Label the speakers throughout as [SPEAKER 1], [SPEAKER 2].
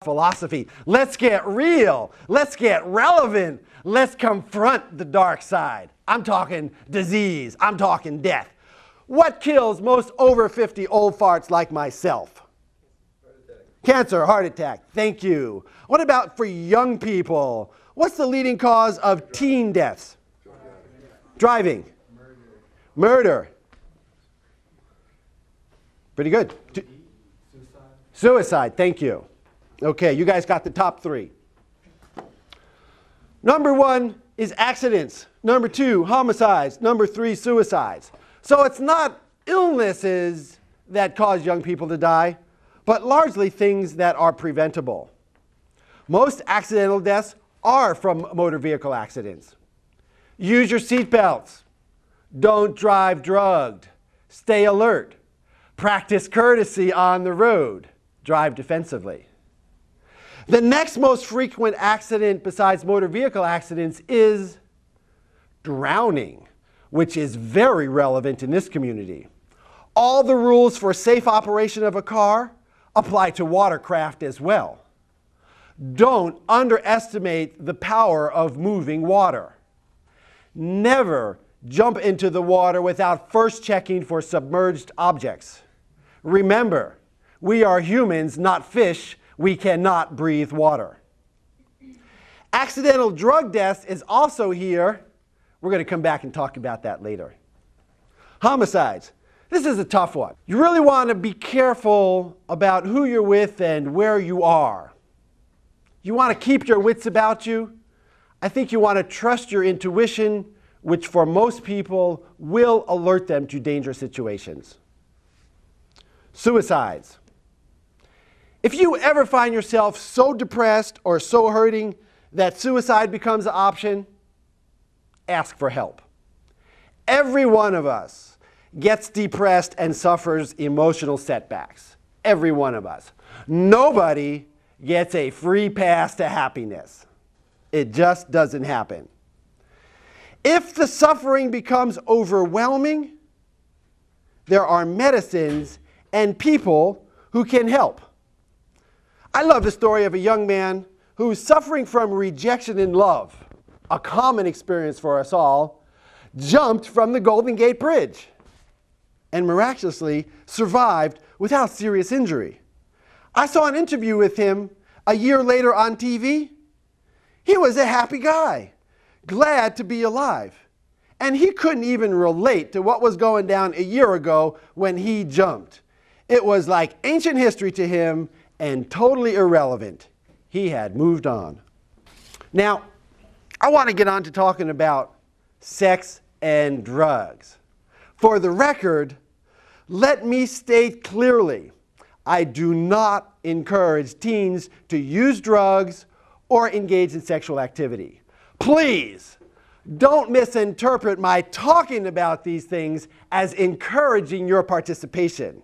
[SPEAKER 1] philosophy. Let's get real. Let's get relevant. Let's confront the dark side. I'm talking disease. I'm talking death. What kills most over 50 old farts like myself? Cancer, heart attack. Thank you. What about for young people? What's the leading cause of teen deaths? Driving. Murder. Pretty good. Suicide. Thank you. Okay, you guys got the top 3. Number 1 is accidents. Number 2, homicides. Number 3, suicides. So it's not illnesses that cause young people to die, but largely things that are preventable. Most accidental deaths are from motor vehicle accidents. Use your seatbelts. Don't drive drugged. Stay alert. Practice courtesy on the road. Drive defensively. The next most frequent accident besides motor vehicle accidents is drowning, which is very relevant in this community. All the rules for safe operation of a car apply to watercraft as well. Don't underestimate the power of moving water. Never jump into the water without first checking for submerged objects. Remember, we are humans, not fish. We cannot breathe water. Accidental drug deaths is also here. We're going to come back and talk about that later. Homicides. This is a tough one. You really want to be careful about who you're with and where you are. You want to keep your wits about you. I think you want to trust your intuition, which for most people will alert them to dangerous situations. Suicides. If you ever find yourself so depressed or so hurting that suicide becomes an option, ask for help. Every one of us gets depressed and suffers emotional setbacks. Every one of us. Nobody gets a free pass to happiness. It just doesn't happen. If the suffering becomes overwhelming, there are medicines and people who can help. I love the story of a young man who's suffering from rejection in love, a common experience for us all, jumped from the Golden Gate Bridge and miraculously survived without serious injury. I saw an interview with him a year later on TV. He was a happy guy, glad to be alive. And he couldn't even relate to what was going down a year ago when he jumped. It was like ancient history to him and totally irrelevant. He had moved on. Now, I want to get on to talking about sex and drugs. For the record, let me state clearly, I do not encourage teens to use drugs or engage in sexual activity. Please, don't misinterpret my talking about these things as encouraging your participation.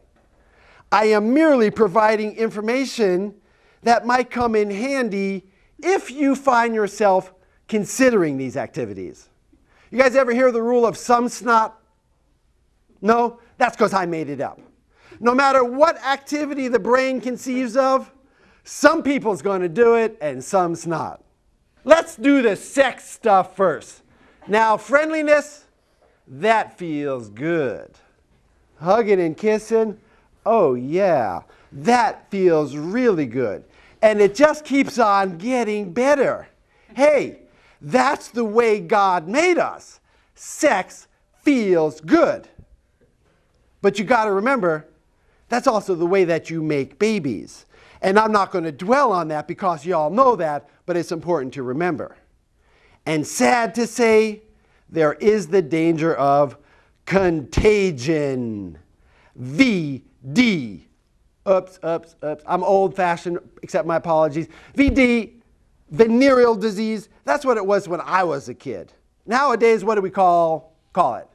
[SPEAKER 1] I am merely providing information that might come in handy if you find yourself considering these activities. You guys ever hear the rule of some snot? No? That's because I made it up. No matter what activity the brain conceives of, some people's going to do it and some's not. Let's do the sex stuff first. Now, friendliness, that feels good. Hugging and kissing, oh yeah, that feels really good. And it just keeps on getting better. Hey, that's the way God made us. Sex feels good. But you got to remember, that's also the way that you make babies. And I'm not going to dwell on that because you all know that, but it's important to remember. And sad to say, there is the danger of contagion. VD. Oops. I'm old-fashioned, accept my apologies. VD, venereal disease. That's what it was when I was a kid. Nowadays, what do we call it?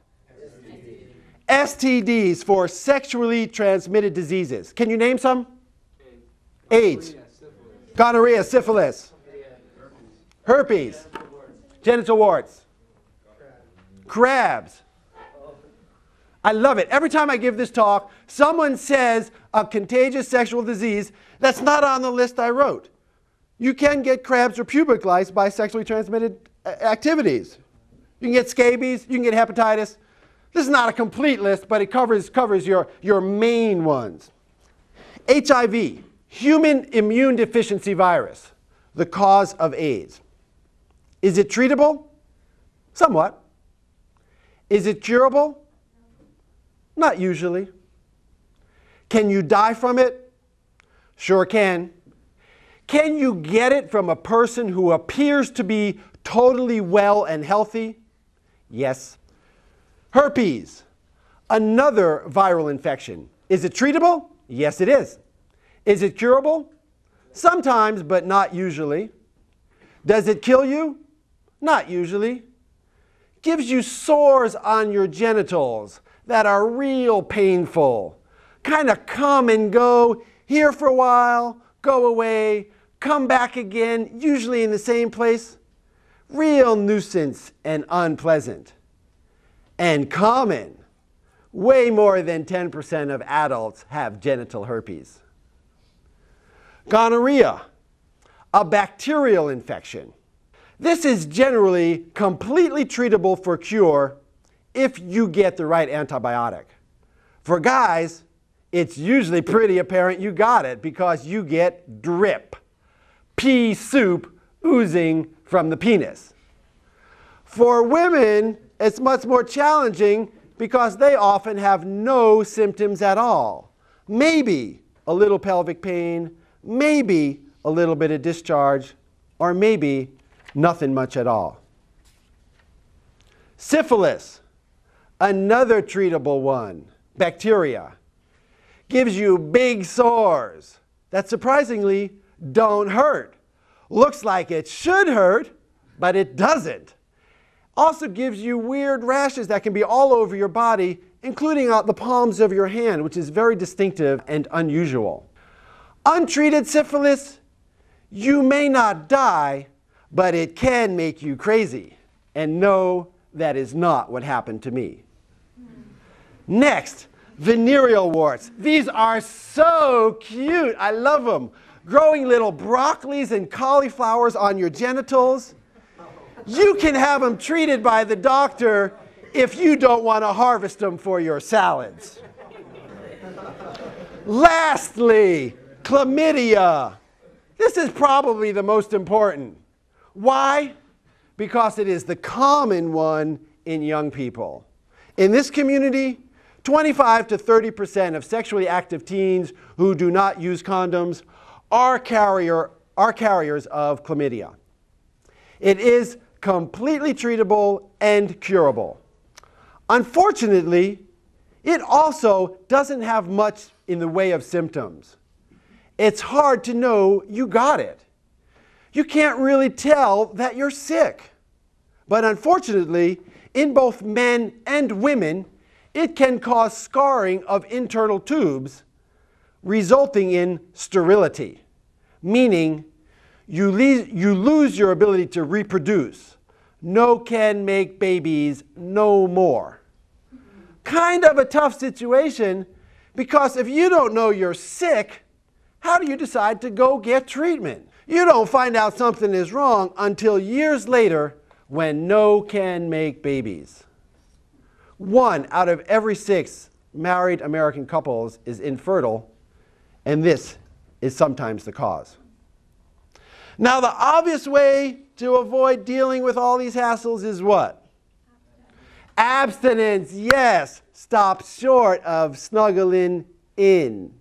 [SPEAKER 1] STDs for sexually transmitted diseases. Can you name some? AIDS. Gonorrhea, syphilis. Herpes. Genital warts. Crabs. I love it. Every time I give this talk, someone says a contagious sexual disease that's not on the list I wrote. you can get crabs or pubic lice by sexually transmitted activities. You can get scabies, you can get hepatitis. This is not a complete list, but it covers your main ones. HIV, human immune deficiency virus, the cause of AIDS. Is it treatable? Somewhat. Is it curable? Not usually. Can you die from it? Sure can. Can you get it from a person who appears to be totally well and healthy? Yes. Herpes, another viral infection. Is it treatable? Yes, it is. Is it curable? Sometimes, but not usually. Does it kill you? Not usually. Gives you sores on your genitals that are real painful. Kind of come and go, here for a while, go away, come back again, usually in the same place. Real nuisance and unpleasant. And common. Way more than 10% of adults have genital herpes. Gonorrhea, a bacterial infection. This is generally completely treatable for cure if you get the right antibiotic. For guys, it's usually pretty apparent you got it because you get drip, pea soup oozing from the penis. For women, it's much more challenging because they often have no symptoms at all. Maybe a little pelvic pain, maybe a little bit of discharge, or maybe nothing much at all. Syphilis, another treatable one, bacteria, gives you big sores that surprisingly don't hurt. Looks like it should hurt, but it doesn't. Also gives you weird rashes that can be all over your body, including out the palms of your hand, which is very distinctive and unusual. Untreated syphilis, you may not die, but it can make you crazy. And no, that is not what happened to me. Next, venereal warts. These are so cute. I love them. Growing little broccolis and cauliflowers on your genitals. You can have them treated by the doctor if you don't want to harvest them for your salads. Lastly, chlamydia. This is probably the most important. Why? Because it is the common one in young people. In this community, 25 to 30% of sexually active teens who do not use condoms are carriers of chlamydia. It is completely treatable and curable. Unfortunately, it also doesn't have much in the way of symptoms. It's hard to know you got it. You can't really tell that you're sick. But unfortunately, in both men and women, it can cause scarring of internal tubes, resulting in sterility, meaning you lose your ability to reproduce. No can make babies no more. Kind of a tough situation, because if you don't know you're sick, how do you decide to go get treatment? You don't find out something is wrong until years later when no can make babies. 1 out of every 6 married American couples is infertile, and this is sometimes the cause. Now, the obvious way to avoid dealing with all these hassles is what? Abstinence, yes. Stop short of snuggling in.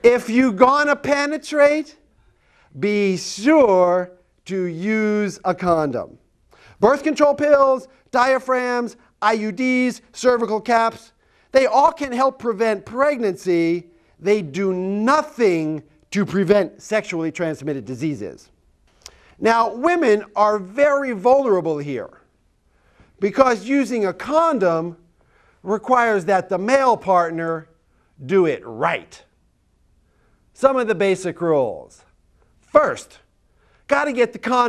[SPEAKER 1] If you're gonna penetrate, be sure to use a condom. Birth control pills, diaphragms, IUDs, cervical caps, they all can help prevent pregnancy. They do nothing to prevent sexually transmitted diseases. Now, women are very vulnerable here because using a condom requires that the male partner do it right. Some of the basic rules. First, got to get the condom